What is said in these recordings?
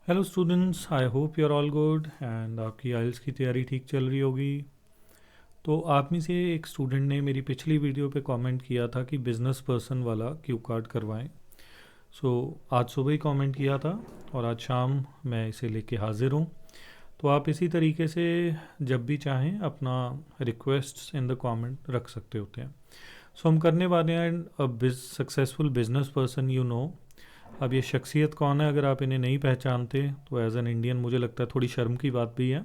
Hello students, I hope you are all good and आपकी आइल्स की तैयारी ठीक चल रही होगी। तो आप में से एक स्टूडेंट ने मेरी पिछली वीडियो पे कमेंट किया था कि बिज़नेस पर्सन वाला क्यू कार्ड करवाएं। सो आज सुबह ही कमेंट किया था और आज शाम मैं इसे लेके हाजिर हूँ। तो आप इसी तरीके से जब भी चाहें अपना रिक्वेस्ट इन द कमेंट रख सकते होते हैं। सो हम करने वाले हैं अ successful business person you no. अब ये शख्सियत कौन है, अगर आप इन्हें नहीं पहचानते तो एज एन इंडियन मुझे लगता है थोड़ी शर्म की बात भी है।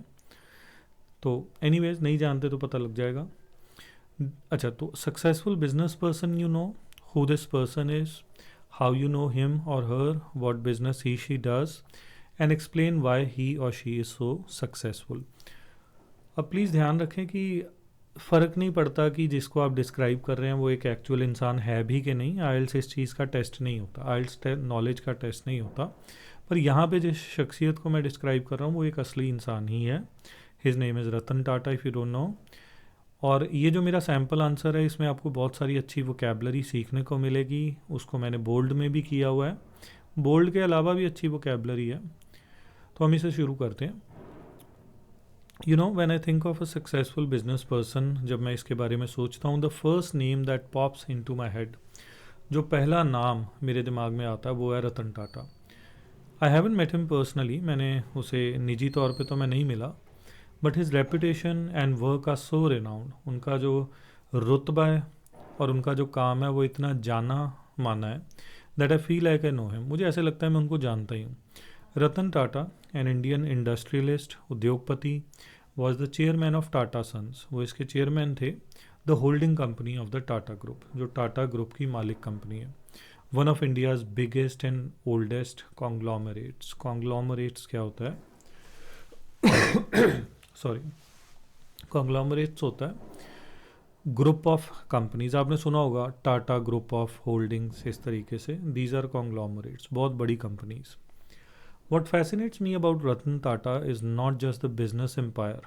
तो एनीवेज नहीं जानते तो पता लग जाएगा। अच्छा, तो successful business person you know who this person is, how you know him और her, what business he she does and explain why he और शी इज़ सो सक्सेसफुल। अब प्लीज़ ध्यान रखें कि फ़र्क नहीं पड़ता कि जिसको आप डिस्क्राइब कर रहे हैं वो एक एक्चुअल इंसान है भी कि नहीं। आइल्स इस चीज़ का टेस्ट नहीं होता, आइल्स नॉलेज का टेस्ट नहीं होता। पर यहाँ पे जिस शख्सियत को मैं डिस्क्राइब कर रहा हूँ वो एक असली इंसान ही है। His name is Ratan Tata, if you don't know. और ये जो मेरा सैम्पल आंसर है इसमें आपको बहुत सारी अच्छी वोकेबलरी सीखने को मिलेगी। उसको मैंने बोल्ड में भी किया हुआ है, बोल्ड के अलावा भी अच्छी वोकेबलरी है। तो हम इसे शुरू करते हैं। You know when I think of a successful business person, जब मैं इसके बारे में सोचता हूँ, the first name that pops into my head, जो पहला नाम मेरे दिमाग में आता है वो है Ratan Tata. I haven't met him personally, मैंने उसे निजी तौर पे तो मैं नहीं मिला, but his reputation and work are so renowned. उनका जो रुतबा है और उनका जो काम है वो इतना जाना माना है that I feel like I know him. मुझे ऐसे लगता है मैं उनको जानता ही हूँ। Ratan Tata, an Indian industrialist, उद्योगपति, was the chairman of Tata sons. वो इसके चेयरमैन थे। The holding company of the Tata group, जो टाटा ग्रुप की मालिक कंपनी है। One of India's biggest and oldest conglomerates. Conglomerates क्या होता है? सॉरी, कॉन्ग्लोमरेट्स होता है ग्रुप ऑफ कंपनीज। आपने सुना होगा टाटा ग्रुप ऑफ होल्डिंग्स, इस तरीके से। दीज आर कॉन्ग्लोमरेट्स, बहुत बड़ी companies. What fascinates me about Ratan Tata is not just the business empire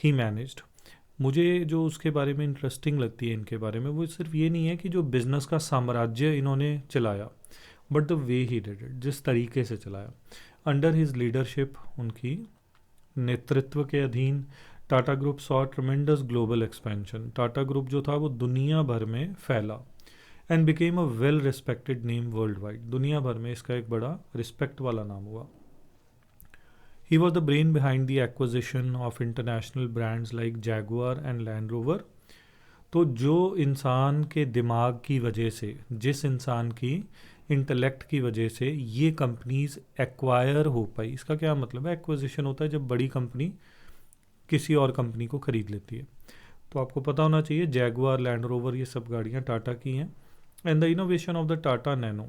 he managed. मुझे जो उसके बारे में इंटरेस्टिंग लगती है इनके बारे में, वो सिर्फ ये नहीं है कि जो बिजनेस का साम्राज्य इन्होंने चलाया, but the way he did it, जिस तरीके से चलाया। अंडर हिज लीडरशिप, उनकी नेतृत्व के अधीन, Tata group saw tremendous global expansion. Tata group जो था वो दुनिया भर में फैला and became a well respected name world wide. दुनिया भर में इसका एक बड़ा रिस्पेक्ट वाला नाम हुआ। He was the brain behind the acquisition of international brands like Jaguar and land rover. तो जो इंसान के दिमाग की वजह से, जिस इंसान की इंटेलेक्ट की वजह से ये कंपनीज एक्वायर हो पाई, इसका क्या मतलब है? एक्विजिशन होता है जब बड़ी कंपनी किसी और कंपनी को खरीद लेती है। तो आपको पता होना चाहिए जैगुआर, लैंड रोवर, ये सब गाड़ियाँ टाटा की हैं। And the innovation of the Tata nano,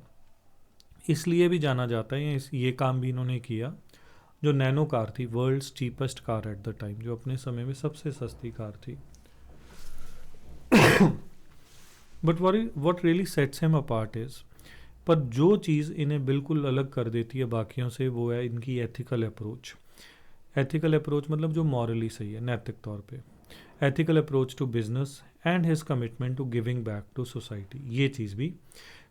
इसलिए भी जाना जाता है, ये काम भी इन्होंने किया। जो नैनो कार थी, world's cheapest car at the time, जो अपने समय में सबसे सस्ती कार थी। But what really sets him apart is, पर जो चीज़ इन्हें बिल्कुल अलग कर देती है बाकियों से, वो है इनकी एथिकल अप्रोच। एथिकल अप्रोच मतलब जो मॉरली सही है, नैतिक तौर पे। Ethical approach to business and his commitment to giving back to society. ये चीज़ भी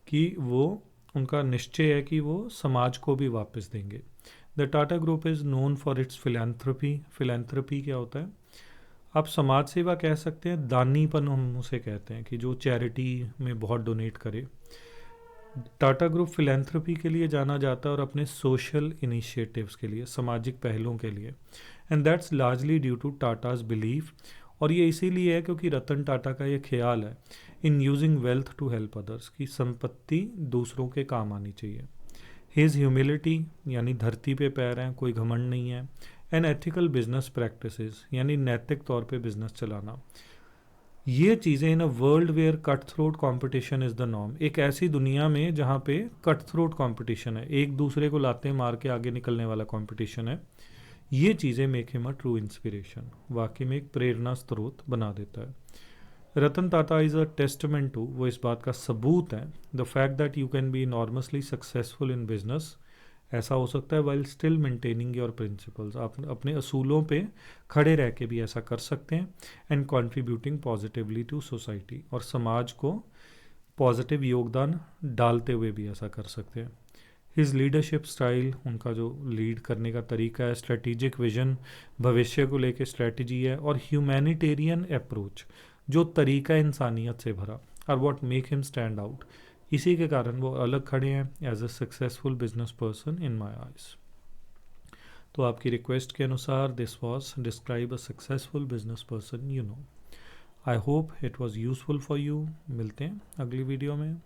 कि वो, उनका निश्चय है कि वो समाज को भी वापस देंगे। The Tata group is known for its philanthropy. Philanthropy क्या होता है? आप समाज सेवा कह सकते हैं, दानीपन हम उसे कहते हैं, कि जो चैरिटी में बहुत डोनेट करे। टाटा ग्रुप फिलैंथ्रोपी के लिए जाना जाता है और अपने सोशल इनिशिएटिव्स के लिए, सामाजिक पहलों के लिए। And that's largely due to Tata's belief. और ये इसीलिए है क्योंकि रतन टाटा का ये ख्याल है in using wealth to help others, की संपत्ति दूसरों के काम आनी चाहिए। हिज ह्यूमिलिटी, यानी धरती पे पैर हैं, कोई घमंड नहीं है। एंड एथिकल बिजनेस प्रैक्टिसेस, यानी नैतिक तौर पे बिजनेस चलाना। ये चीज़ें in a world where cut throat competition is the norm. एक ऐसी दुनिया में जहाँ पे कट थ्रोट कॉम्पिटिशन है, एक दूसरे को लाते मार के आगे निकलने वाला कॉम्पिटिशन है, ये चीज़ें make him a true inspiration, वाकई में एक प्रेरणा स्रोत बना देता है। Ratan Tata is a testament to, वो इस बात का सबूत है, the fact that you can be enormously successful in business. ऐसा हो सकता है while still maintaining your principles. आप अपने असूलों पे खड़े रह के भी ऐसा कर सकते हैं। And contributing positively to society, और समाज को पॉजिटिव योगदान डालते हुए भी ऐसा कर सकते हैं। हिज लीडरशिप स्टाइल, उनका जो लीड करने का तरीका है, स्ट्रेटेजिक विजन, भविष्य को लेके स्ट्रेटजी है, और ह्यूमैनिटेरियन अप्रोच, जो तरीका इंसानियत से भरा, और what make him stand out, इसी के कारण वो अलग खड़े हैं as a successful business person in my eyes. तो आपकी रिक्वेस्ट के अनुसार this was describe a successful business person you know. I hope it was useful for you. मिलते हैं अगली वीडियो में।